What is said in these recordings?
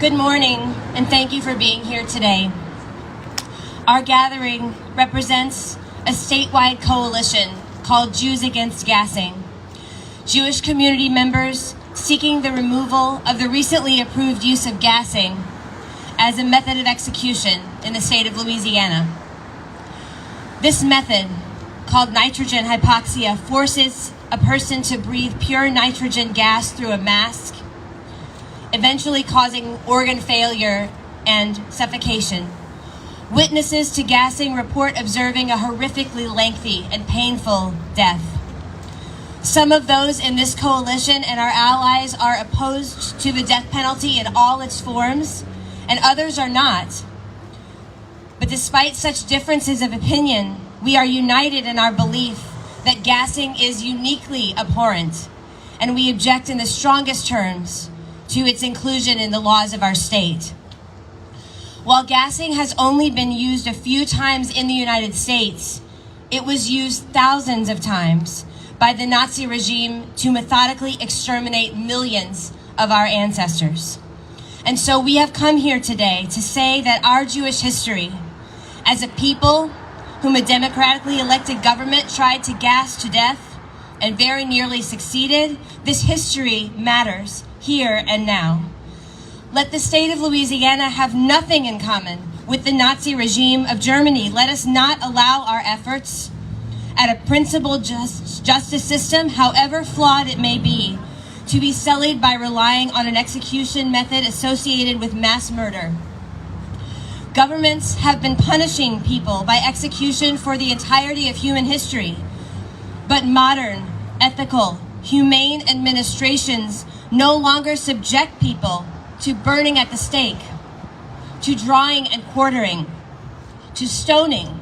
Good morning, and thank you for being here today. Our gathering represents a statewide coalition called Jews Against Gassing. Jewish community members seeking the removal of the recently approved use of gassing as a method of execution in the state of Louisiana. This method, called nitrogen hypoxia, forces a person to breathe pure nitrogen gas through a mask, eventually causing organ failure and suffocation. Witnesses to gassing report observing a horrifically lengthy and painful death. Some of those in this coalition and our allies are opposed to the death penalty in all its forms, and others are not. But despite such differences of opinion, we are united in our belief that gassing is uniquely abhorrent, and we object in the strongest terms to its inclusion in the laws of our state. While gassing has only been used a few times in the United States, it was used thousands of times by the Nazi regime to methodically exterminate millions of our ancestors. And so we have come here today to say that our Jewish history, as a people whom a democratically elected government tried to gas to death and very nearly succeeded, this history matters here and now. Let the state of Louisiana have nothing in common with the Nazi regime of Germany. Let us not allow our efforts at a principled justice system, however flawed it may be, to be sullied by relying on an execution method associated with mass murder. Governments have been punishing people by execution for the entirety of human history, but modern, ethical, humane administrations no longer subject people to burning at the stake, to drawing and quartering, to stoning,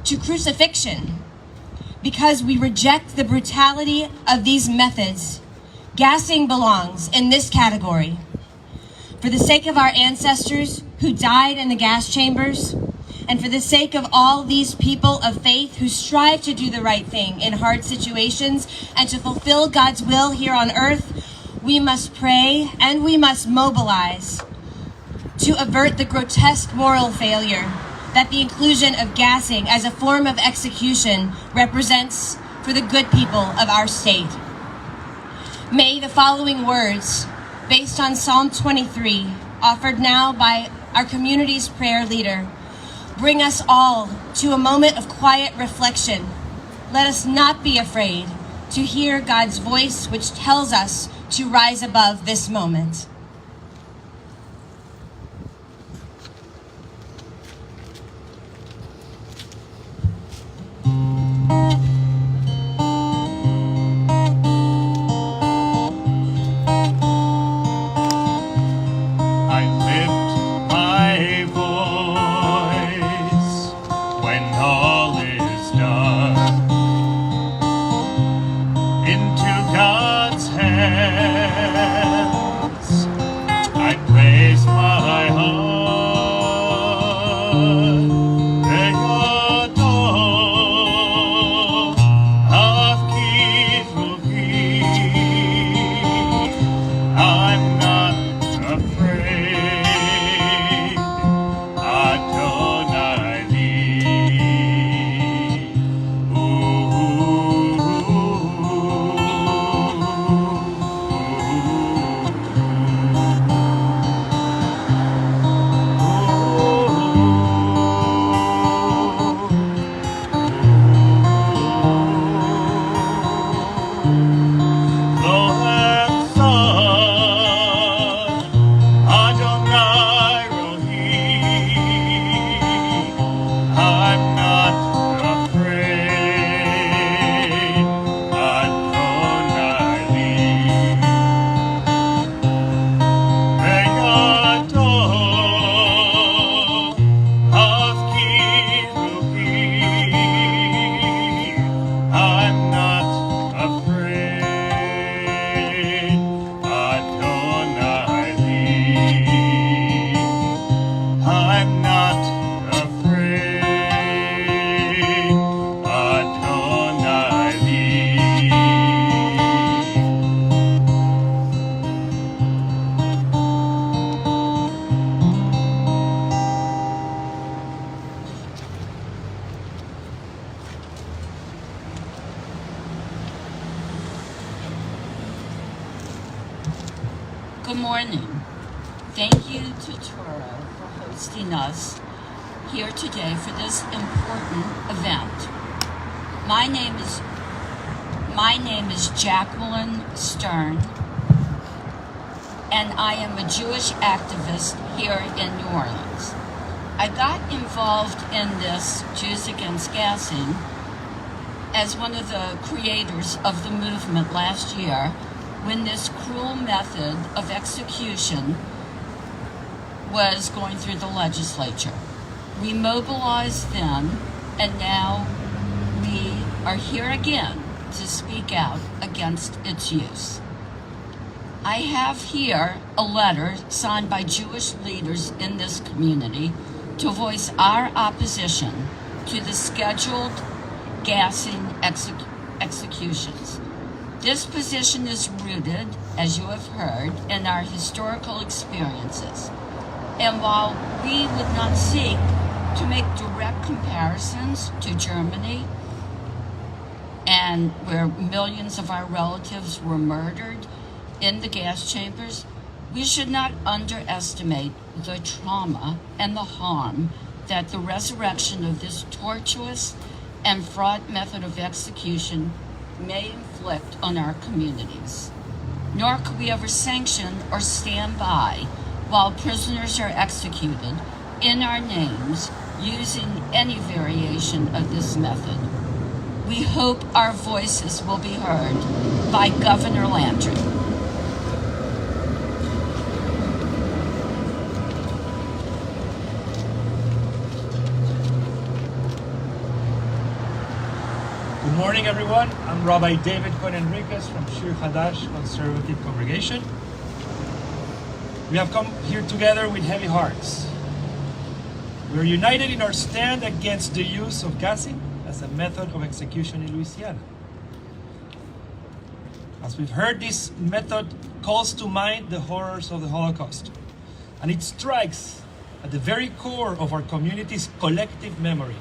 to crucifixion. Because we reject the brutality of these methods, gassing belongs in this category. For the sake of our ancestors who died in the gas chambers, and for the sake of all these people of faith who strive to do the right thing in hard situations and to fulfill God's will here on earth, we must pray and we must mobilize to avert the grotesque moral failure that the inclusion of gassing as a form of execution represents for the good people of our state. May the following words, based on Psalm 23, offered now by our community's prayer leader, bring us all to a moment of quiet reflection. Let us not be afraid to hear God's voice, which tells us to rise above this moment. Into God's hands. Good morning. Thank you to Toro for hosting us here today for this important event. My name is Jacqueline Stern, and I am a Jewish activist here in New Orleans. I got involved in this Jews Against Gassing as one of the creators of the movement last year when this cruel method of execution was going through the legislature. We mobilized then, and now we are here again to speak out against its use. I have here a letter signed by Jewish leaders in this community to voice our opposition to the scheduled gassing executions. This position is rooted, as you have heard, in our historical experiences. And while we would not seek to make direct comparisons to Germany, and where millions of our relatives were murdered in the gas chambers, we should not underestimate the trauma and the harm that the resurrection of this tortuous and fraught method of execution may inflict on our communities. Nor could we ever sanction or stand by while prisoners are executed in our names using any variation of this method. We hope our voices will be heard by Governor Landry. Good morning, everyone. I'm Rabbi David Cohen Enriquez from Shir Hadash Conservative Congregation. We have come here together with heavy hearts. We are united in our stand against the use of gassing as a method of execution in Louisiana. As we've heard, this method calls to mind the horrors of the Holocaust, and it strikes at the very core of our community's collective memory.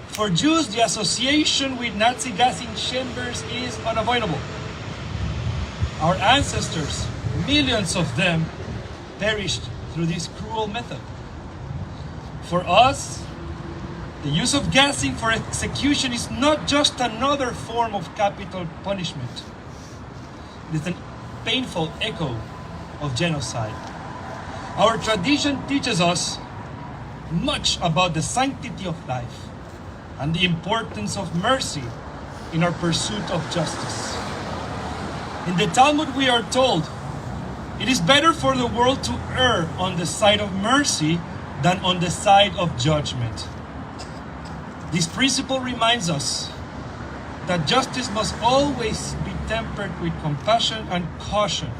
For Jews, the association with Nazi gassing chambers is unavoidable. Our ancestors, millions of them, perished through this cruel method. For us, the use of gassing for execution is not just another form of capital punishment. It is a painful echo of genocide. Our tradition teaches us much about the sanctity of life and the importance of mercy in our pursuit of justice. In the Talmud we are told, it is better for the world to err on the side of mercy than on the side of judgment. This principle reminds us that justice must always be tempered with compassion and caution,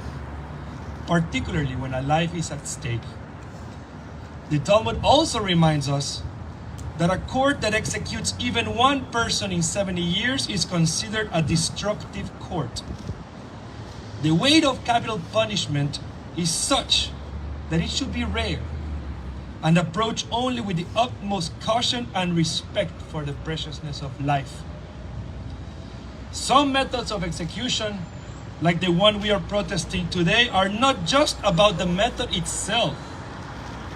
particularly when a life is at stake. The Talmud also reminds us that a court that executes even one person in 70 years is considered a destructive court. The weight of capital punishment is such that it should be rare and approached only with the utmost caution and respect for the preciousness of life. Some methods of execution, like the one we are protesting today, are not just about the method itself,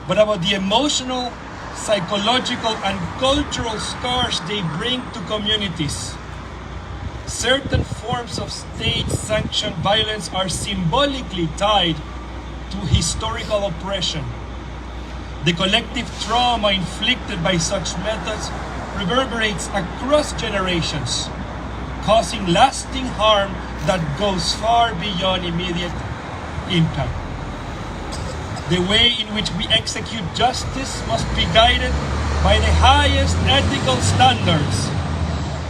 but about the emotional, psychological, and cultural scars they bring to communities. Certain forms of state-sanctioned violence are symbolically tied to historical oppression. The collective trauma inflicted by such methods reverberates across generations, causing lasting harm that goes far beyond immediate impact. The way in which we execute justice must be guided by the highest ethical standards,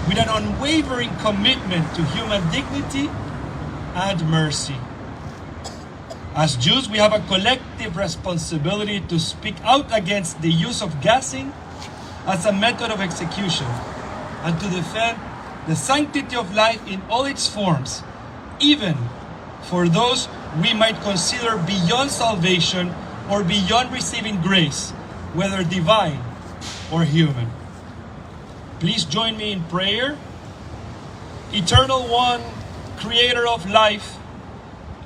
with an unwavering commitment to human dignity and mercy. As Jews, we have a collective responsibility to speak out against the use of gassing as a method of execution and to defend the sanctity of life in all its forms, even for those we might consider beyond salvation or beyond receiving grace, whether divine or human. Please join me in prayer. Eternal One, Creator of life,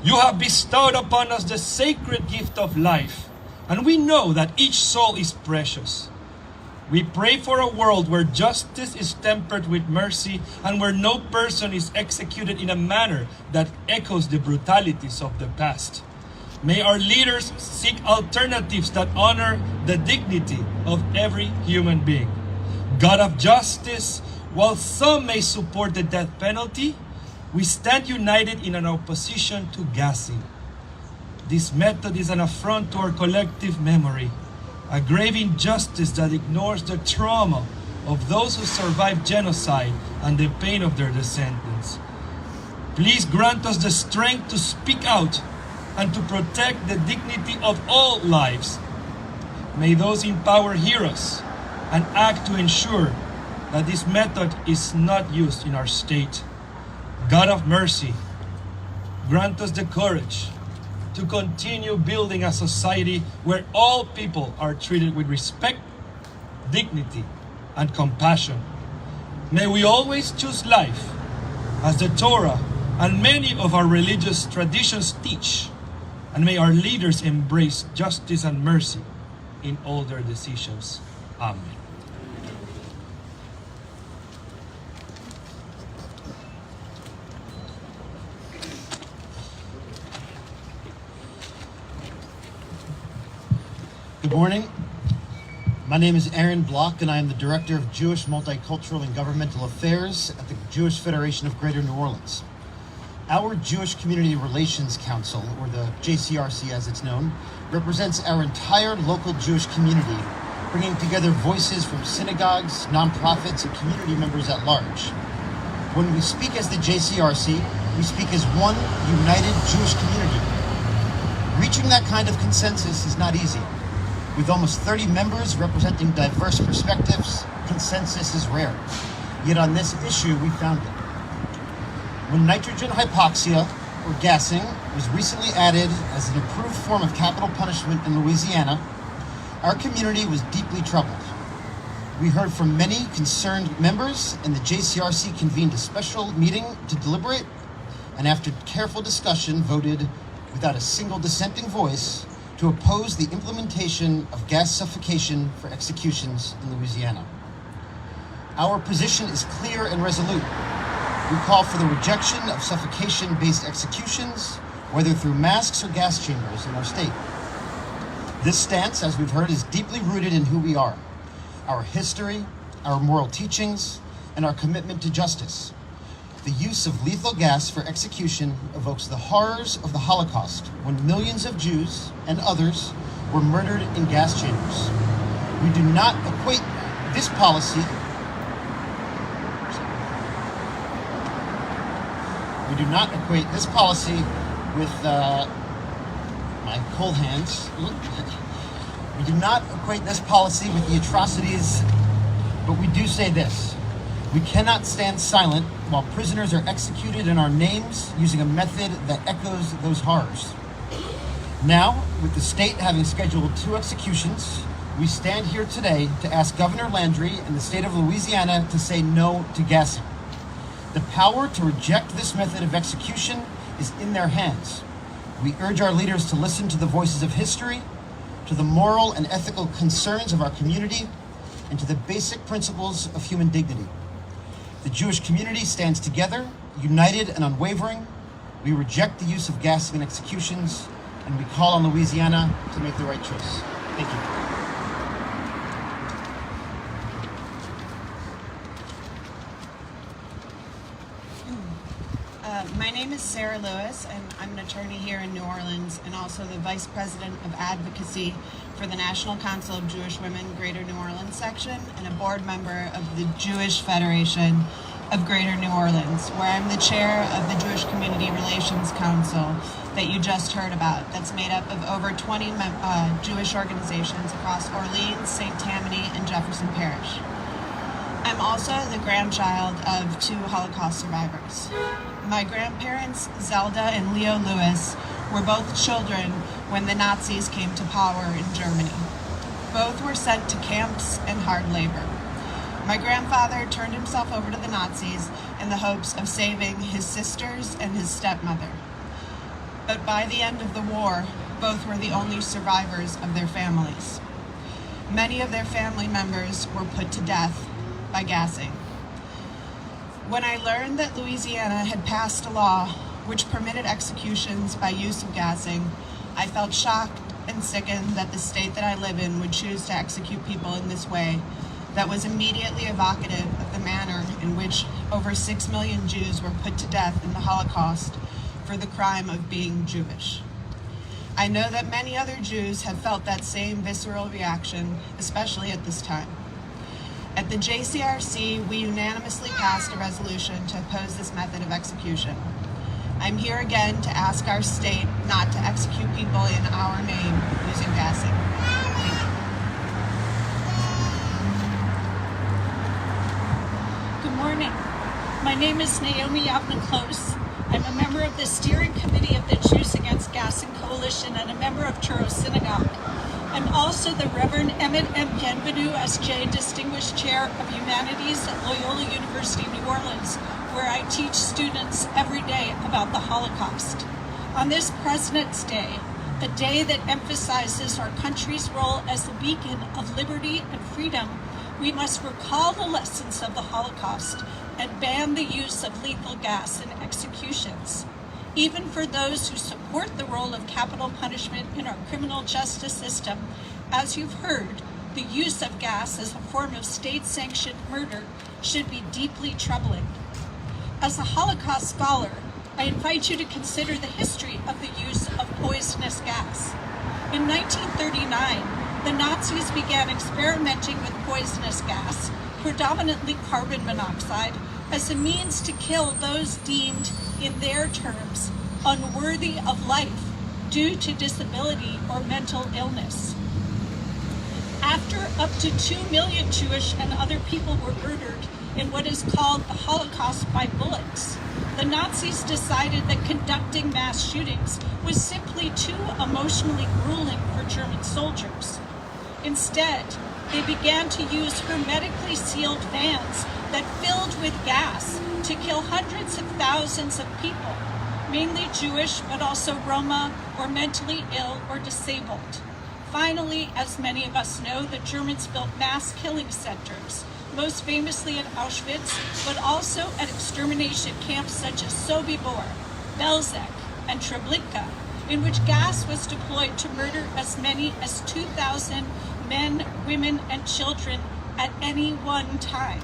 You have bestowed upon us the sacred gift of life, and we know that each soul is precious. We pray for a world where justice is tempered with mercy and where no person is executed in a manner that echoes the brutalities of the past. May our leaders seek alternatives that honor the dignity of every human being. God of justice, while some may support the death penalty, we stand united in an opposition to gassing. This method is an affront to our collective memory, a grave injustice that ignores the trauma of those who survived genocide and the pain of their descendants. Please grant us the strength to speak out and to protect the dignity of all lives. May those in power hear us and act to ensure that this method is not used in our state. God of mercy, grant us the courage to continue building a society where all people are treated with respect, dignity, and compassion. May we always choose life as the Torah and many of our religious traditions teach, and may our leaders embrace justice and mercy in all their decisions. Amen. Good morning. My name is Aaron Block, and I am the Director of Jewish Multicultural and Governmental Affairs at the Jewish Federation of Greater New Orleans. Our Jewish Community Relations Council, or the JCRC as it's known, represents our entire local Jewish community, bringing together voices from synagogues, nonprofits, and community members at large. When we speak as the JCRC, we speak as one united Jewish community. Reaching that kind of consensus is not easy. With almost 30 members representing diverse perspectives, consensus is rare. Yet on this issue, we found it. When nitrogen hypoxia, or gassing, was recently added as an approved form of capital punishment in Louisiana, our community was deeply troubled. We heard from many concerned members, and the JCRC convened a special meeting to deliberate, and after careful discussion, voted without a single dissenting voice to oppose the implementation of gas suffocation for executions in Louisiana. Our position is clear and resolute. We call for the rejection of suffocation-based executions, whether through masks or gas chambers in our state. This stance, as we've heard, is deeply rooted in who we are, our history, our moral teachings, and our commitment to justice. The use of lethal gas for execution evokes the horrors of the Holocaust, when millions of Jews and others were murdered in gas chambers. We do not equate this policy with my cold hands. We do not equate this policy with the atrocities, but we do say this: we cannot stand silent while prisoners are executed in our names using a method that echoes those horrors. Now, with the state having scheduled 2 executions, we stand here today to ask Governor Landry and the state of Louisiana to say no to gassing. The power to reject this method of execution is in their hands. We urge our leaders to listen to the voices of history, to the moral and ethical concerns of our community, and to the basic principles of human dignity. The Jewish community stands together, united and unwavering. We reject the use of gassing in executions, and we call on Louisiana to make the right choice. Thank you. My name is Sarah Lewis, and I'm an attorney here in New Orleans and also the Vice President of Advocacy for the National Council of Jewish Women Greater New Orleans section and a board member of the Jewish Federation of Greater New Orleans, where I'm the chair of the Jewish Community Relations Council that you just heard about. That's made up of over 20 Jewish organizations across Orleans, St. Tammany, and Jefferson Parish. I'm also the grandchild of 2 Holocaust survivors. My grandparents, Zelda and Leo Lewis, were both children when the Nazis came to power in Germany. Both were sent to camps and hard labor. My grandfather turned himself over to the Nazis in the hopes of saving his sisters and his stepmother. But by the end of the war, both were the only survivors of their families. Many of their family members were put to death by gassing. When I learned that Louisiana had passed a law which permitted executions by use of gassing, I felt shocked and sickened that the state that I live in would choose to execute people in this way that was immediately evocative of the manner in which over 6 million Jews were put to death in the Holocaust for the crime of being Jewish. I know that many other Jews have felt that same visceral reaction, especially at this time. At the JCRC, we unanimously passed a resolution to oppose this method of execution. I'm here again to ask our state not to execute people in our name using gassing. Thank you. Good morning. My name is Naomi Yavna-Close. I'm a member of the steering committee of the Jews Against Gassing Coalition and a member of Touro Synagogue. I'm also the Reverend Emmett M. Bienvenu S.J. Distinguished Chair of Humanities at Loyola University, New Orleans, where I teach students every day about the Holocaust. On this President's Day, a day that emphasizes our country's role as a beacon of liberty and freedom, we must recall the lessons of the Holocaust and ban the use of lethal gas in executions. Even for those who support the role of capital punishment in our criminal justice system, as you've heard, the use of gas as a form of state-sanctioned murder should be deeply troubling. As a Holocaust scholar, I invite you to consider the history of the use of poisonous gas. In 1939, the Nazis began experimenting with poisonous gas, predominantly carbon monoxide, as a means to kill those deemed, in their terms, unworthy of life due to disability or mental illness. After up to 2 million Jewish and other people were murdered in what is called the Holocaust by bullets, the Nazis decided that conducting mass shootings was simply too emotionally grueling for German soldiers. Instead, they began to use hermetically sealed vans that filled with gas to kill hundreds of thousands of people, mainly Jewish, but also Roma or mentally ill or disabled. Finally, as many of us know, the Germans built mass killing centers, most famously at Auschwitz, but also at extermination camps such as Sobibor, Belzec, and Treblinka, in which gas was deployed to murder as many as 2,000 men, women, and children at any one time.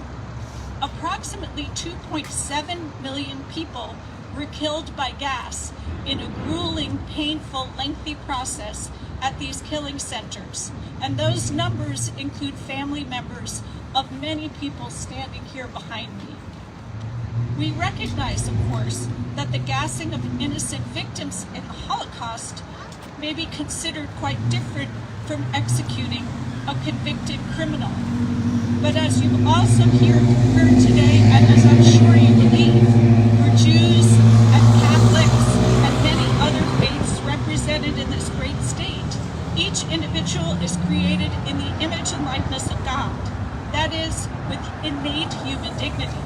Approximately 2.7 million people were killed by gas in a grueling, painful, lengthy process at these killing centers. And those numbers include family members of many people standing here behind me. We recognize, of course, that the gassing of innocent victims in the Holocaust may be considered quite different from executing a convicted criminal. But as you've also heard today, and as I'm sure you believe, for Jews and Catholics and many other faiths represented in this great state, each individual is created in the image and likeness of God. That is, with innate human dignity.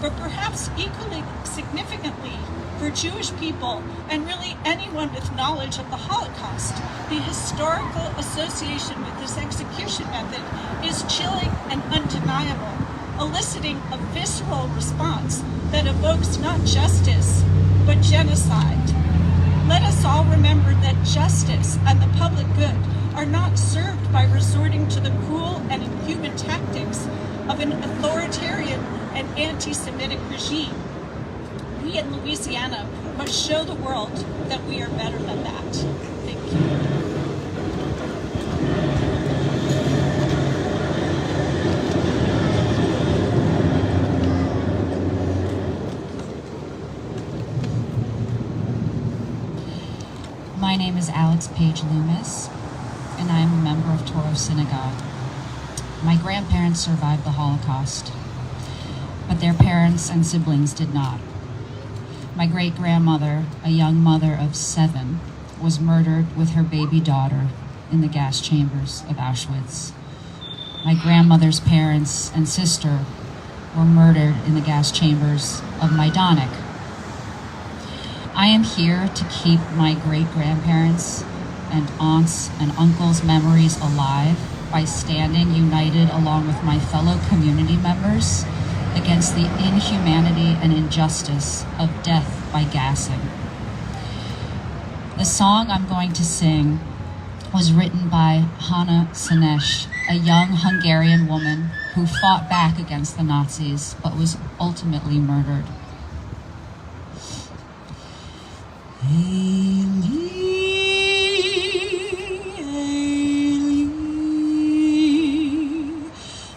But perhaps equally significantly, for Jewish people, and really anyone with knowledge of the Holocaust, the historical association with this execution method is chilling and undeniable, eliciting a visceral response that evokes not justice, but genocide. Let us all remember that justice and the public good are not served by resorting to the cruel and inhuman tactics of an authoritarian and anti-Semitic regime. We in Louisiana must show the world that we are better than that. Thank you. My name is Alex Page Loomis, and I am a member of Touro Synagogue. My grandparents survived the Holocaust, but their parents and siblings did not. My great-grandmother, a young mother of 7, was murdered with her baby daughter in the gas chambers of Auschwitz. My grandmother's parents and sister were murdered in the gas chambers of Majdanek. I am here to keep my great-grandparents and aunts and uncles' memories alive by standing united along with my fellow community members against the inhumanity and injustice of death by gassing. The song I'm going to sing was written by Hanna Senes, a young Hungarian woman who fought back against the Nazis but was ultimately murdered.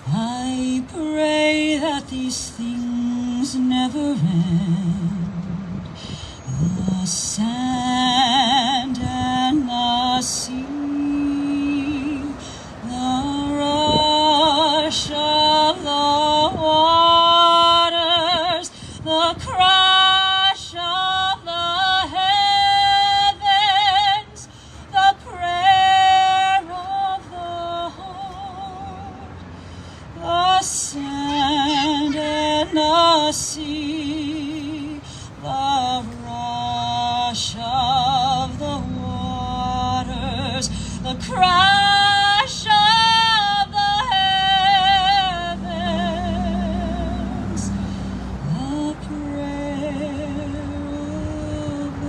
I pray that these things never end. The sand and the sea, the rush of the waters, the crash of the heavens, the prayer of the heart, the sand and the sea, the rush of the waters, the crash of the heavens, the prayer of the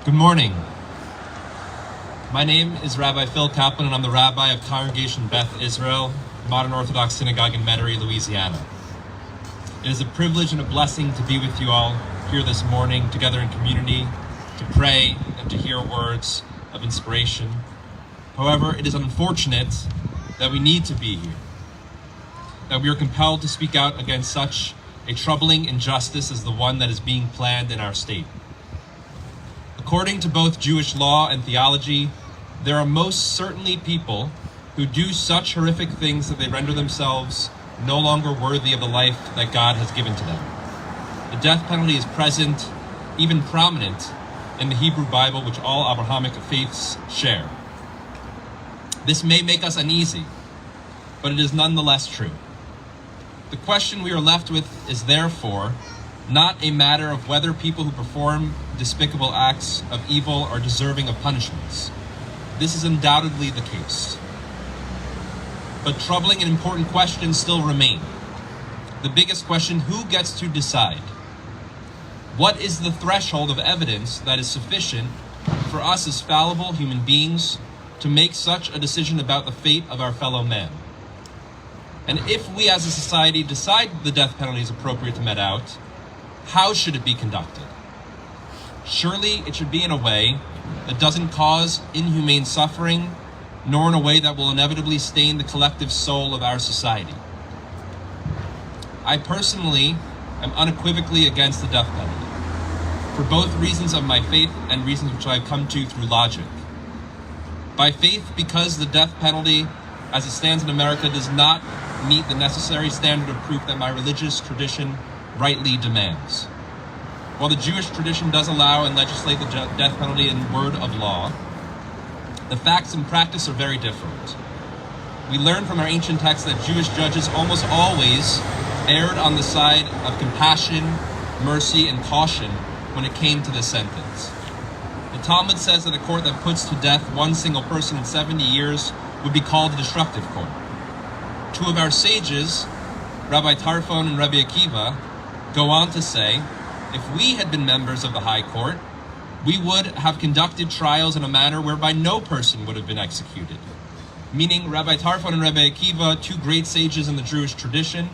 Good morning. My name is Rabbi Phil Kaplan, and I'm the rabbi of Congregation Beth Israel, Modern Orthodox Synagogue in Metairie, Louisiana. It is a privilege and a blessing to be with you all here this morning, together in community, to pray and to hear words of inspiration. However, it is unfortunate that we need to be here, that we are compelled to speak out against such a troubling injustice as the one that is being planned in our state. According to both Jewish law and theology, there are most certainly people who do such horrific things that they render themselves no longer worthy of the life that God has given to them. The death penalty is present, even prominent, in the Hebrew Bible, which all Abrahamic faiths share. This may make us uneasy, but it is nonetheless true. The question we are left with is therefore not a matter of whether people who perform despicable acts of evil are deserving of punishments. This is undoubtedly the case. But troubling and important questions still remain. The biggest question: who gets to decide? What is the threshold of evidence that is sufficient for us as fallible human beings to make such a decision about the fate of our fellow man? And if we as a society decide the death penalty is appropriate to met out, how should it be conducted? Surely it should be in a way that doesn't cause inhumane suffering, nor in a way that will inevitably stain the collective soul of our society. I personally am unequivocally against the death penalty, for both reasons of my faith and reasons which I have come to through logic. By faith, because the death penalty, as it stands in America, does not meet the necessary standard of proof that my religious tradition rightly demands. While the Jewish tradition does allow and legislate the death penalty in word of law, the facts and practice are very different. We learn from our ancient texts that Jewish judges almost always erred on the side of compassion, mercy, and caution when it came to this sentence. The Talmud says that a court that puts to death one single person in 70 years would be called a destructive court. Two of our sages, Rabbi Tarfon and Rabbi Akiva, go on to say, if we had been members of the High Court, we would have conducted trials in a manner whereby no person would have been executed. Meaning, Rabbi Tarfon and Rabbi Akiva, two great sages in the Jewish tradition,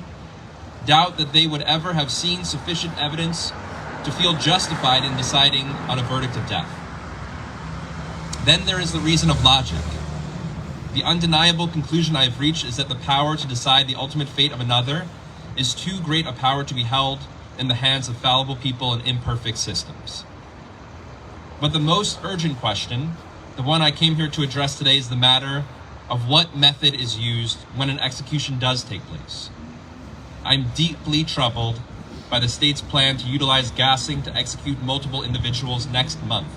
doubt that they would ever have seen sufficient evidence to feel justified in deciding on a verdict of death. Then there is the reason of logic. The undeniable conclusion I have reached is that the power to decide the ultimate fate of another is too great a power to be held in the hands of fallible people and imperfect systems. But the most urgent question, the one I came here to address today, is the matter of what method is used when an execution does take place. I'm deeply troubled by the state's plan to utilize gassing to execute multiple individuals next month.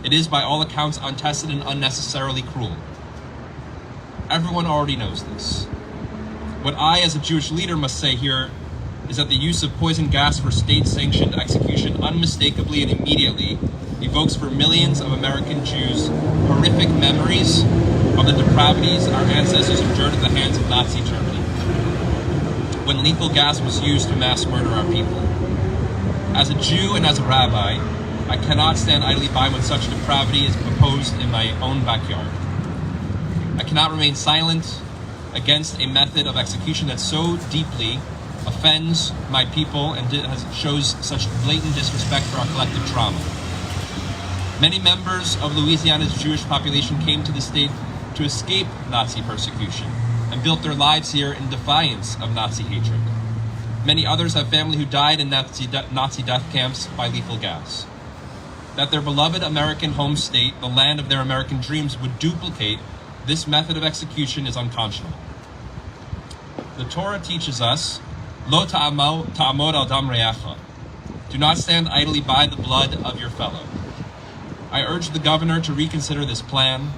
It is, by all accounts, untested and unnecessarily cruel. Everyone already knows this. What I, as a Jewish leader, must say here is that the use of poison gas for state-sanctioned execution unmistakably and immediately evokes for millions of American Jews horrific memories of the depravities our ancestors endured at the hands of Nazi Germany, when lethal gas was used to mass murder our people. As a Jew and as a rabbi, I cannot stand idly by when such depravity is proposed in my own backyard. I cannot remain silent against a method of execution that so deeply offends my people and shows such blatant disrespect for our collective trauma. Many members of Louisiana's Jewish population came to the state to escape Nazi persecution and built their lives here in defiance of Nazi hatred. Many others have family who died in Nazi death camps by lethal gas. That their beloved American home state, the land of their American dreams, would duplicate this method of execution is unconscionable. The Torah teaches us, Lo ta'amod al dam re'echa. Do not stand idly by the blood of your fellow. I urge the governor to reconsider this plan,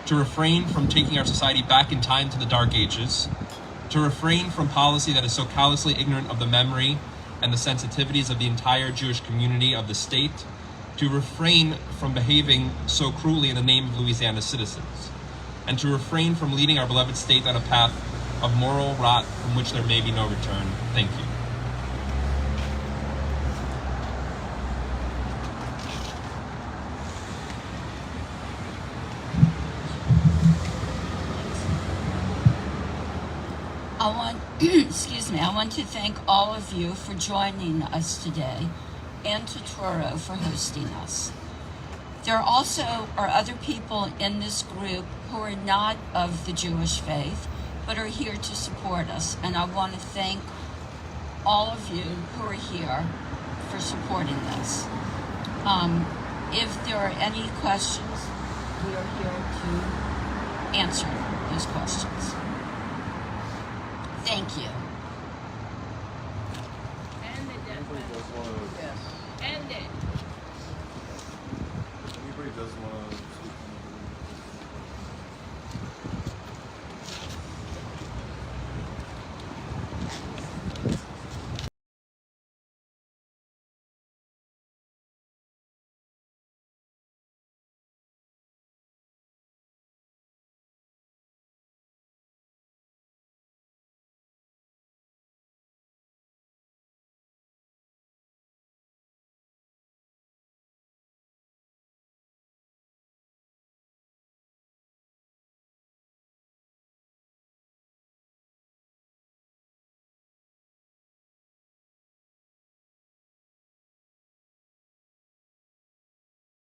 to refrain from taking our society back in time to the Dark Ages, to refrain from policy that is so callously ignorant of the memory and the sensitivities of the entire Jewish community of the state, to refrain from behaving so cruelly in the name of Louisiana's citizens, and to refrain from leading our beloved state on a path of moral rot from which there may be no return. Thank you. I want to thank all of you for joining us today and to Toro for hosting us. There also are other people in this group who are not of the Jewish faith, but are here to support us. And I want to thank all of you who are here for supporting this. If there are any questions, we are here to answer those questions. Thank you.